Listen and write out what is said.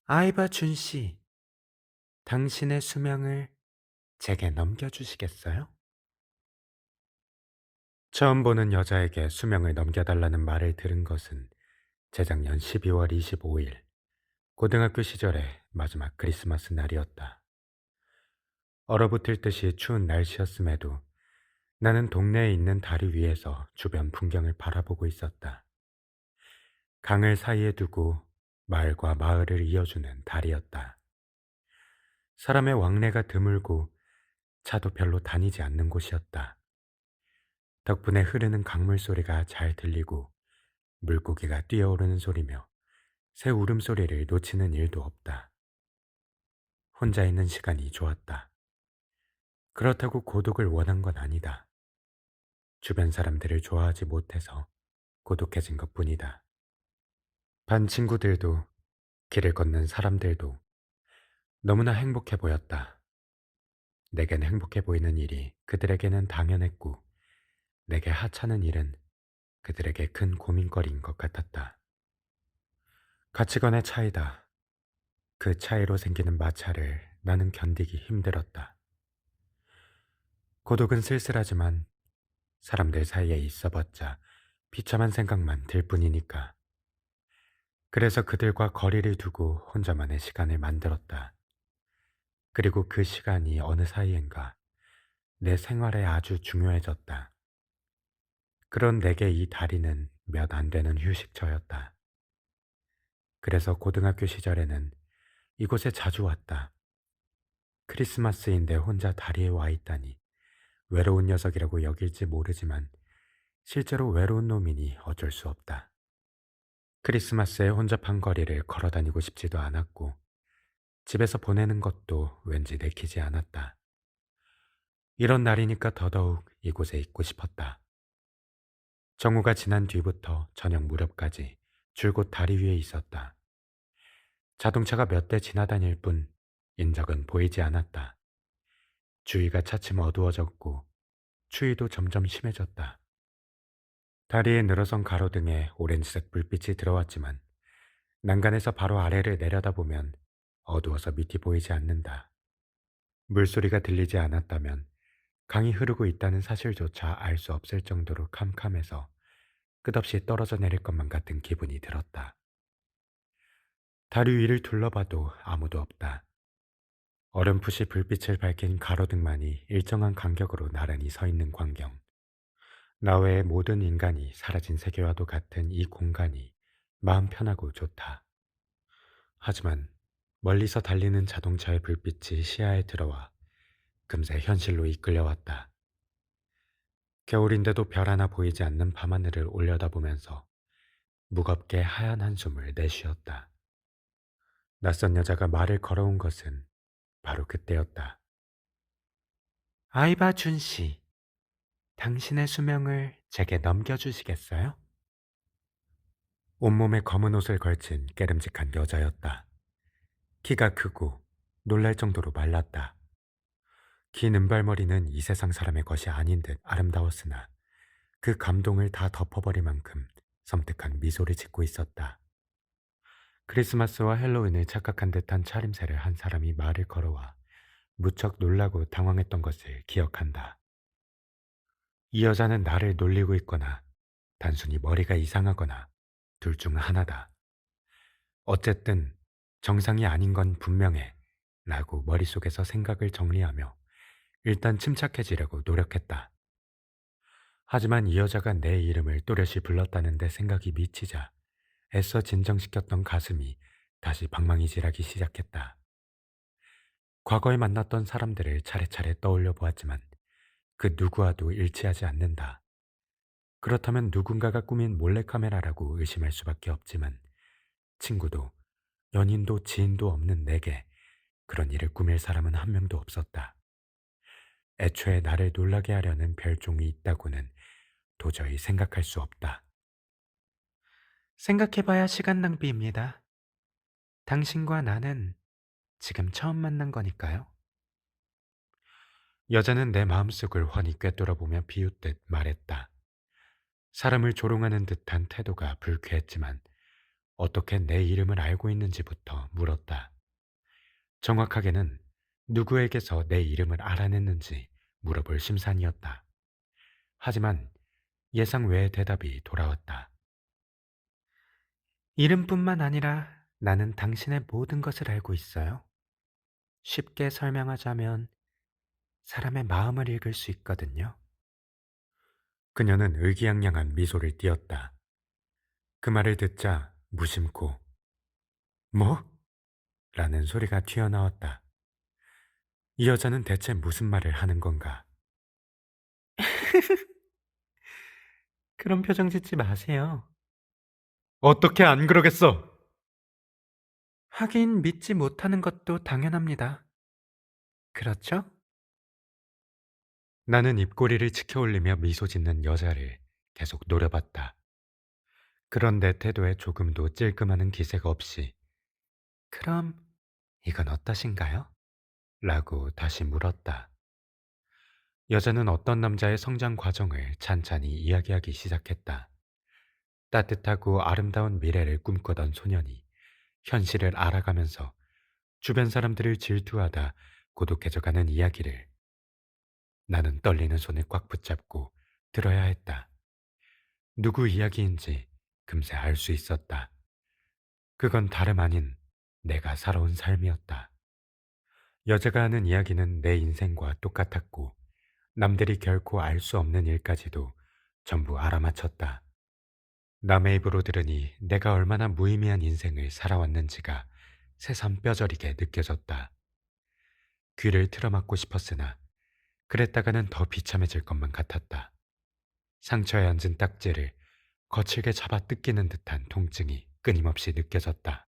아이바 준 씨, 당신의 수명을 제게 넘겨주시겠어요? 처음 보는 여자에게 수명을 넘겨달라는 말을 들은 것은 재작년 12월 25일, 고등학교 시절의 마지막 크리스마스 날이었다. 얼어붙을 듯이 추운 날씨였음에도 나는 동네에 있는 다리 위에서 주변 풍경을 바라보고 있었다. 강을 사이에 두고 마을과 마을을 이어주는 다리였다. 사람의 왕래가 드물고 차도 별로 다니지 않는 곳이었다. 덕분에 흐르는 강물 소리가 잘 들리고 물고기가 뛰어오르는 소리며 새 울음소리를 놓치는 일도 없다. 혼자 있는 시간이 좋았다. 그렇다고 고독을 원한 건 아니다. 주변 사람들을 좋아하지 못해서 고독해진 것뿐이다. 반 친구들도 길을 걷는 사람들도 너무나 행복해 보였다. 내겐 행복해 보이는 일이 그들에게는 당연했고 내게 하찮은 일은 그들에게 큰 고민거리인 것 같았다. 가치관의 차이다. 그 차이로 생기는 마찰을 나는 견디기 힘들었다. 고독은 쓸쓸하지만 사람들 사이에 있어봤자 비참한 생각만 들 뿐이니까. 그래서 그들과 거리를 두고 혼자만의 시간을 만들었다. 그리고 그 시간이 어느 사이엔가 내 생활에 아주 중요해졌다. 그런 내게 이 다리는 몇 안 되는 휴식처였다. 그래서 고등학교 시절에는 이곳에 자주 왔다. 크리스마스인데 혼자 다리에 와 있다니 외로운 녀석이라고 여길지 모르지만 실제로 외로운 놈이니 어쩔 수 없다. 크리스마스에 혼잡한 거리를 걸어 다니고 싶지도 않았고 집에서 보내는 것도 왠지 내키지 않았다. 이런 날이니까 더더욱 이곳에 있고 싶었다. 정오가 지난 뒤부터 저녁 무렵까지 줄곧 다리 위에 있었다. 자동차가 몇 대 지나다닐 뿐 인적은 보이지 않았다. 주위가 차츰 어두워졌고 추위도 점점 심해졌다. 다리에 늘어선 가로등에 오렌지색 불빛이 들어왔지만 난간에서 바로 아래를 내려다보면 어두워서 밑이 보이지 않는다. 물소리가 들리지 않았다면 강이 흐르고 있다는 사실조차 알 수 없을 정도로 캄캄해서 끝없이 떨어져 내릴 것만 같은 기분이 들었다. 다리 위를 둘러봐도 아무도 없다. 어렴풋이 불빛을 밝힌 가로등만이 일정한 간격으로 나란히 서 있는 광경. 나 외의 모든 인간이 사라진 세계와도 같은 이 공간이 마음 편하고 좋다. 하지만 멀리서 달리는 자동차의 불빛이 시야에 들어와 금세 현실로 이끌려왔다. 겨울인데도 별 하나 보이지 않는 밤하늘을 올려다보면서 무겁게 하얀 한숨을 내쉬었다. 낯선 여자가 말을 걸어온 것은 바로 그때였다. 아이바 준 씨, 당신의 수명을 제게 넘겨주시겠어요? 온몸에 검은 옷을 걸친 깨름직한 여자였다. 키가 크고 놀랄 정도로 말랐다. 긴 은발머리는 이 세상 사람의 것이 아닌 듯 아름다웠으나 그 감동을 다 덮어버릴 만큼 섬뜩한 미소를 짓고 있었다. 크리스마스와 헬로윈을 착각한 듯한 차림새를 한 사람이 말을 걸어와 무척 놀라고 당황했던 것을 기억한다. 이 여자는 나를 놀리고 있거나 단순히 머리가 이상하거나 둘 중 하나다. 어쨌든 정상이 아닌 건 분명해 라고 머릿속에서 생각을 정리하며 일단 침착해지려고 노력했다. 하지만 이 여자가 내 이름을 또렷이 불렀다는데 생각이 미치자 애써 진정시켰던 가슴이 다시 방망이질하기 시작했다. 과거에 만났던 사람들을 차례차례 떠올려 보았지만 그 누구와도 일치하지 않는다. 그렇다면 누군가가 꾸민 몰래카메라라고 의심할 수밖에 없지만 친구도 연인도 지인도 없는 내게 그런 일을 꾸밀 사람은 한 명도 없었다. 애초에 나를 놀라게 하려는 별종이 있다고는 도저히 생각할 수 없다. 생각해봐야 시간 낭비입니다. 당신과 나는 지금 처음 만난 거니까요. 여자는 내 마음속을 훤히 꿰뚫어보며 비웃듯 말했다. 사람을 조롱하는 듯한 태도가 불쾌했지만 어떻게 내 이름을 알고 있는지부터 물었다. 정확하게는 누구에게서 내 이름을 알아냈는지 물어볼 심산이었다. 하지만 예상 외의 대답이 돌아왔다. 이름뿐만 아니라 나는 당신의 모든 것을 알고 있어요. 쉽게 설명하자면 사람의 마음을 읽을 수 있거든요. 그녀는 의기양양한 미소를 띄었다. 그 말을 듣자 무심코 뭐? 라는 소리가 튀어나왔다. 이 여자는 대체 무슨 말을 하는 건가? 그런 표정 짓지 마세요. 어떻게 안 그러겠어? 하긴 믿지 못하는 것도 당연합니다. 그렇죠? 나는 입꼬리를 치켜 올리며 미소 짓는 여자를 계속 노려봤다. 그런 내 태도에 조금도 찔끔하는 기세가 없이 그럼 이건 어떠신가요? 라고 다시 물었다. 여자는 어떤 남자의 성장 과정을 찬찬히 이야기하기 시작했다. 따뜻하고 아름다운 미래를 꿈꾸던 소년이 현실을 알아가면서 주변 사람들을 질투하다 고독해져가는 이야기를 나는 떨리는 손을 꽉 붙잡고 들어야 했다. 누구 이야기인지 금세 알 수 있었다. 그건 다름 아닌 내가 살아온 삶이었다. 여자가 하는 이야기는 내 인생과 똑같았고 남들이 결코 알 수 없는 일까지도 전부 알아맞혔다. 남의 입으로 들으니 내가 얼마나 무의미한 인생을 살아왔는지가 새삼 뼈저리게 느껴졌다. 귀를 틀어막고 싶었으나 그랬다가는 더 비참해질 것만 같았다. 상처에 앉은 딱지를 거칠게 잡아 뜯기는 듯한 통증이 끊임없이 느껴졌다.